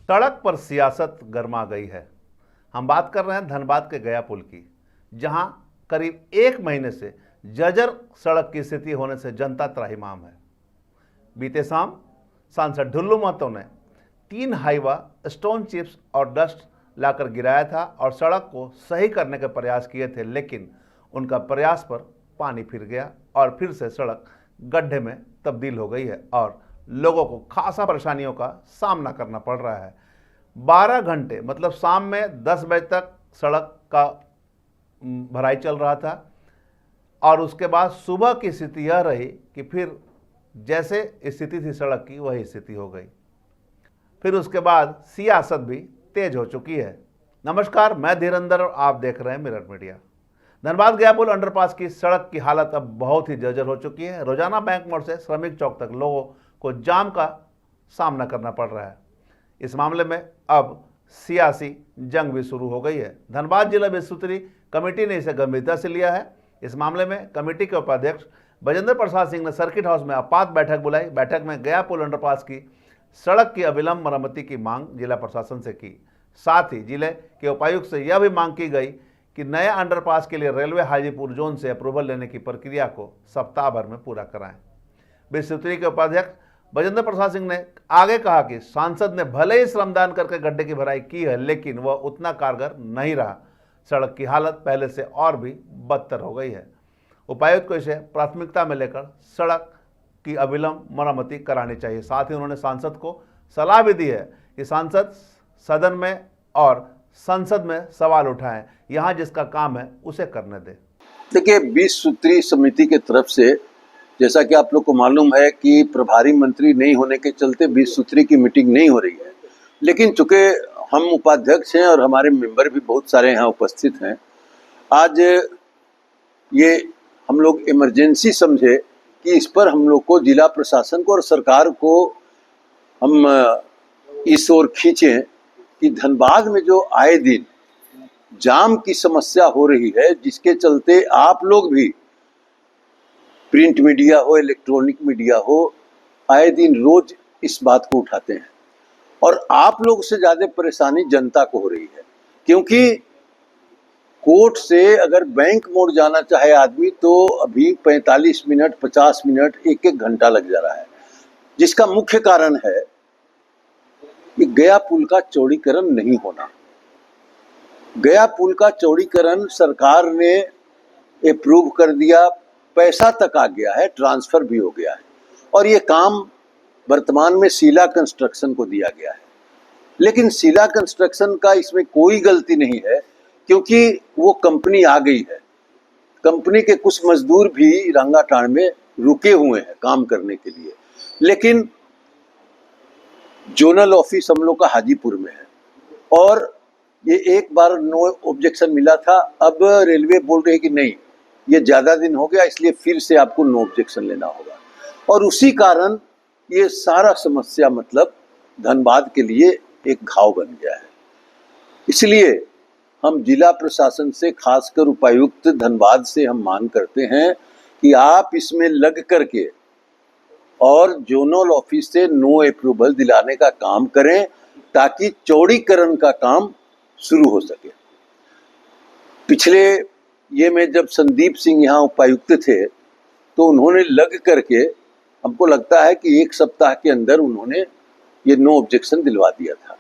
सड़क पर सियासत गर्मा गई है। हम बात कर रहे हैं धनबाद के गया पुल की, जहां करीब एक महीने से जर्जर सड़क की स्थिति होने से जनता त्राहिमाम है। बीते शाम सांसद ढुल्लू महतो ने 3 हाईवा स्टोन चिप्स और डस्ट लाकर गिराया था और सड़क को सही करने के प्रयास किए थे, लेकिन उनका प्रयास पर पानी फिर गया और फिर से सड़क गड्ढे में तब्दील हो गई है और लोगों को खासा परेशानियों का सामना करना पड़ रहा है। 12 घंटे मतलब शाम में 10 बजे तक सड़क का भराई चल रहा था और उसके बाद सुबह की स्थिति यह रही कि फिर जैसे स्थिति थी सड़क की वही स्थिति हो गई। फिर उसके बाद सियासत भी तेज हो चुकी है। नमस्कार, मैं धीरेंद्र और आप देख रहे हैं मिरर मीडिया। धनबाद गया पुल अंडरपास की सड़क की हालत अब बहुत ही जर्जर हो चुकी है। रोजाना बैंक मोड़ से श्रमिक चौक तक लोगों को जाम का सामना करना पड़ रहा है। इस मामले में अब सियासी जंग भी शुरू हो गई है। धनबाद जिला विस्तृति कमेटी ने इसे गंभीरता से लिया है। इस मामले में कमेटी के उपाध्यक्ष बजेंद्र प्रसाद सिंह ने सर्किट हाउस में आपात बैठक बुलाई। बैठक में गया पुल अंडरपास की सड़क की अविलंब मरम्मति की मांग जिला प्रशासन से की। साथ ही जिले के उपायुक्त से यह भी मांग की गई कि नए अंडरपास के लिए रेलवे हाजीपुर जोन से अप्रूवल लेने की प्रक्रिया को सप्ताह भर में पूरा कराएं। विस्तृति के उपाध्यक्ष बजेंद्र प्रसाद सिंह ने आगे कहा कि सांसद ने भले ही श्रमदान करके गड्ढे की भराई की है, लेकिन वह उतना कारगर नहीं रहा। सड़क की हालत पहले से और भी बदतर हो गई है। उपायुक्त को इसे प्राथमिकता में लेकर सड़क की अविलंब मरम्मति करानी चाहिए। साथ ही उन्होंने सांसद को सलाह भी दी है कि सांसद सदन में और संसद में सवाल उठाएं, यहाँ जिसका काम है उसे करने दें। देखिए, 20 सूत्री समिति के तरफ से जैसा कि आप लोग को मालूम है कि प्रभारी मंत्री नहीं होने के चलते 20 सूत्री की मीटिंग नहीं हो रही है, लेकिन चूंकि हम उपाध्यक्ष हैं और हमारे मेंबर भी बहुत सारे यहाँ उपस्थित हैं, आज ये हम लोग इमरजेंसी समझे कि इस पर हम लोग को जिला प्रशासन को और सरकार को हम इस ओर खींचें कि धनबाद में जो आए दिन जाम की समस्या हो रही है, जिसके चलते आप लोग भी प्रिंट मीडिया हो, इलेक्ट्रॉनिक मीडिया हो, आए दिन रोज इस बात को उठाते हैं और आप लोग से ज्यादा परेशानी जनता को हो रही है। क्योंकि कोर्ट से अगर बैंक मोड़ जाना चाहे आदमी तो अभी 45 मिनट 50 मिनट 1-1 घंटा लग जा रहा है, जिसका मुख्य कारण है कि गया पुल का चौड़ीकरण नहीं होना। गया पुल का चौड़ीकरण सरकार ने अप्रूव कर दिया, पैसा तक आ गया है, ट्रांसफर भी हो गया है और ये काम वर्तमान में शीला कंस्ट्रक्शन को दिया गया है। लेकिन शीला कंस्ट्रक्शन का इसमें कोई गलती नहीं है, क्योंकि वो कंपनी आ गई है। कंपनी के कुछ मजदूर भी रंगाटाड़ में रुके हुए हैं काम करने के लिए, लेकिन जोनल ऑफिस हम लोग का हाजीपुर में है और ये एक बार नो ऑब्जेक्शन मिला था। अब रेलवे बोल रही है कि नहीं, ये ज्यादा दिन हो गया, इसलिए फिर से आपको नो ऑब्जेक्शन लेना होगा और उसी कारण ये सारा समस्या मतलब धनबाद के लिए एक घाव बन गया है। इसलिए हम जिला प्रशासन से, खासकर उपायुक्त धनबाद से हम मांग करते हैं कि आप इसमें लग करके और जोनल ऑफिस से नो अप्रूवल दिलाने का काम करें ताकि चौड़ीकरण का काम शुरू हो सके। पिछले ये में जब संदीप सिंह यहाँ उपायुक्त थे तो उन्होंने लग करके, हमको लगता है कि 1 सप्ताह के अंदर उन्होंने ये नो ऑब्जेक्शन दिलवा दिया था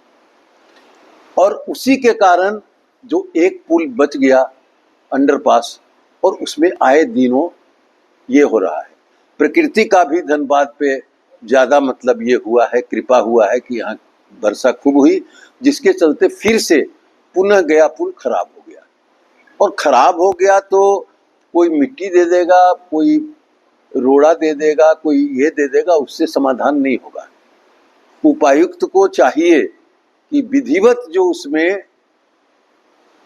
और उसी के कारण जो एक पुल बच गया अंडरपास और उसमें आए दिनों ये हो रहा है। प्रकृति का भी धनबाद पे ज्यादा मतलब ये हुआ है, कृपा हुआ है कि यहाँ वर्षा खूब हुई, जिसके चलते फिर से पुनः गया पुल खराब हो गया और खराब हो गया तो कोई मिट्टी दे देगा, कोई रोड़ा दे देगा, कोई ये दे देगा, उससे समाधान नहीं होगा। उपायुक्त को चाहिए कि विधिवत जो उसमें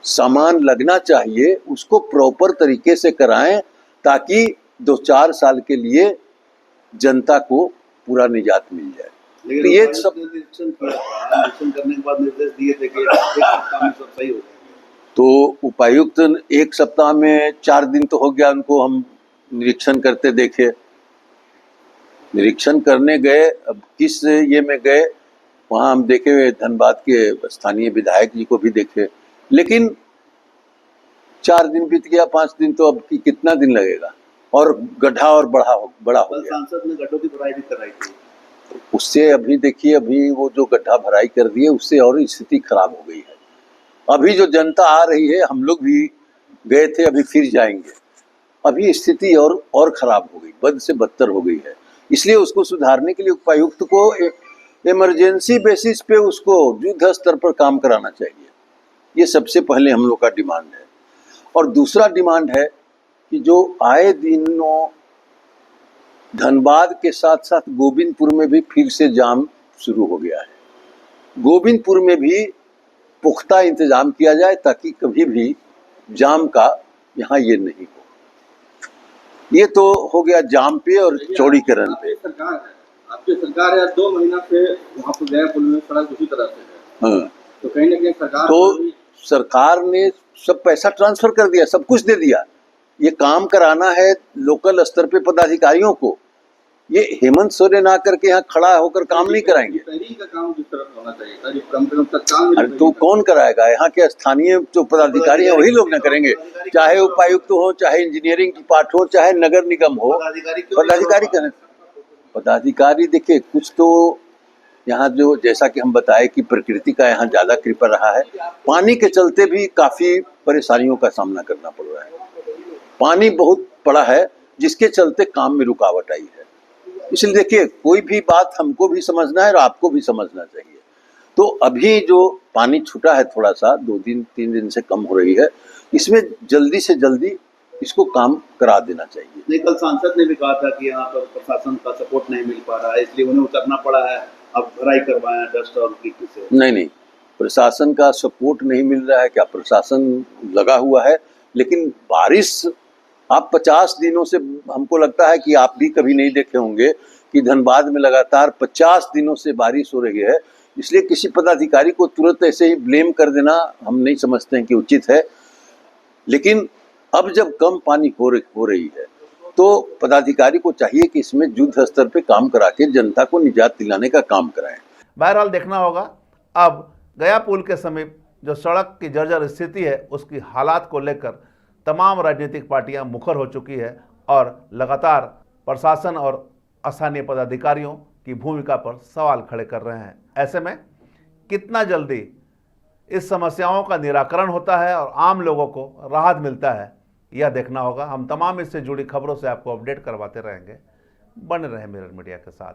सामान लगना चाहिए उसको प्रॉपर तरीके से कराएं ताकि 2-4 साल के लिए जनता को पूरा निजात मिल जाए। लेकिन ये सब निरीक्षण करने के बाद निर्देश दिए थे कि 1 सप्ताह में सब सही हो जाएगा। तो उपायुक्त 1 सप्ताह में 4 दिन तो हो गया, उनको हम निरीक्षण करते देखे। निरीक्षण करने गए, अब किस ये में गए वहाँ हम देखे, धनबाद के स्थानीय विधायक जी को भी देखे, लेकिन 4 दिन बीत गया, 5 दिन, तो अब कितना दिन लगेगा, और गड्ढा और बड़ा हो कल गया। सांसद ने गड्ढों की भराई भी कराई थी। उससे अभी देखिए, अभी वो जो गड्ढा भराई कर दिए उससे और स्थिति खराब हो गई है। अभी जो जनता आ रही है, हम लोग भी गए थे, अभी फिर जाएंगे, अभी स्थिति और खराब हो गई, बद से बदतर हो गई है। इसलिए उसको सुधारने के लिए उपायुक्त को इमरजेंसी बेसिस पे उसको युद्ध स्तर पर काम कराना चाहिए। ये सबसे पहले हम लोग का डिमांड है। और दूसरा डिमांड है कि जो आए दिनों धनबाद के साथ साथ गोविंदपुर में भी फिर से जाम शुरू हो गया है। गोविंदपुर में भी पुख्ता इंतजाम किया जाए ताकि कभी भी जाम का यहाँ ये नहीं हो। ये तो हो गया जाम पे और चौड़ीकरण पे। आपकी सरकार है 2 महीना से वहाँ पर गया पुल में सड़क उसी तरह से है। हाँ, तो कहीं ना कहीं सरकार तो सरकार ने सब पैसा ट्रांसफर कर दिया, सब कुछ दे दिया। ये काम कराना है लोकल स्तर पे पदाधिकारियों को। ये हेमंत सोरेन आकर के यहाँ खड़ा होकर काम नहीं कराएंगे। रिपेयरिंग का काम जिस तरह होना चाहिए, कम से कम तत्काल। अरे तो कौन कराएगा? यहाँ के स्थानीय जो पदाधिकारी हैं वही लोग ना करेंगे, चाहे उपायुक्त हो, चाहे इंजीनियरिंग की पार्ट हो, चाहे नगर निगम हो, पदाधिकारी करें। पदाधिकारी देखिए, कुछ तो यहाँ जो जैसा कि हम बताए कि प्रकृति का यहाँ ज्यादा कृपा रहा है, पानी के चलते भी काफी परेशानियों का सामना करना पड़ रहा है। पानी बहुत पड़ा है जिसके चलते काम में रुकावट आई है। इसलिए देखिए, कोई भी बात हमको भी समझना है और आपको भी समझना चाहिए। तो अभी जो पानी छूटा है थोड़ा सा, 2 दिन 3 दिन से कम हो रही है, इसमें जल्दी से जल्दी इसको काम करा देना चाहिए। नहीं, कल सांसद ने भी कहा था कि यहाँ पर प्रशासन का सपोर्ट नहीं मिल पा रहा है, इसलिए उन्हें उतरना पड़ा है, अब भराई करवाएं डस्ट और गिट्टी से। नहीं, प्रशासन का सपोर्ट नहीं मिल रहा है क्या? प्रशासन लगा हुआ है, लेकिन बारिश आप 50 दिनों से, हमको लगता है कि आप भी कभी नहीं देखे होंगे कि धनबाद में लगातार 50 दिनों से बारिश हो रही है। इसलिए किसी पदाधिकारी को तुरंत ऐसे ही ब्लेम कर देना हम नहीं समझते हैं कि उचित है। लेकिन अब जब कम पानी हो रही है तो पदाधिकारी को चाहिए कि इसमें युद्ध स्तर पे काम करा के जनता को निजात दिलाने का काम कराएं। बहरहाल देखना होगा अब गया पुल के समीप जो सड़क की जर्जर स्थिति है उसकी हालात को लेकर तमाम राजनीतिक पार्टियां मुखर हो चुकी है और लगातार प्रशासन और स्थानीय पदाधिकारियों की भूमिका पर सवाल खड़े कर रहे हैं। ऐसे में कितना जल्दी इस समस्याओं का निराकरण होता है और आम लोगों को राहत मिलता है, यह देखना होगा। हम तमाम इससे जुड़ी खबरों से आपको अपडेट करवाते रहेंगे। बने रहें मिरर मीडिया के साथ।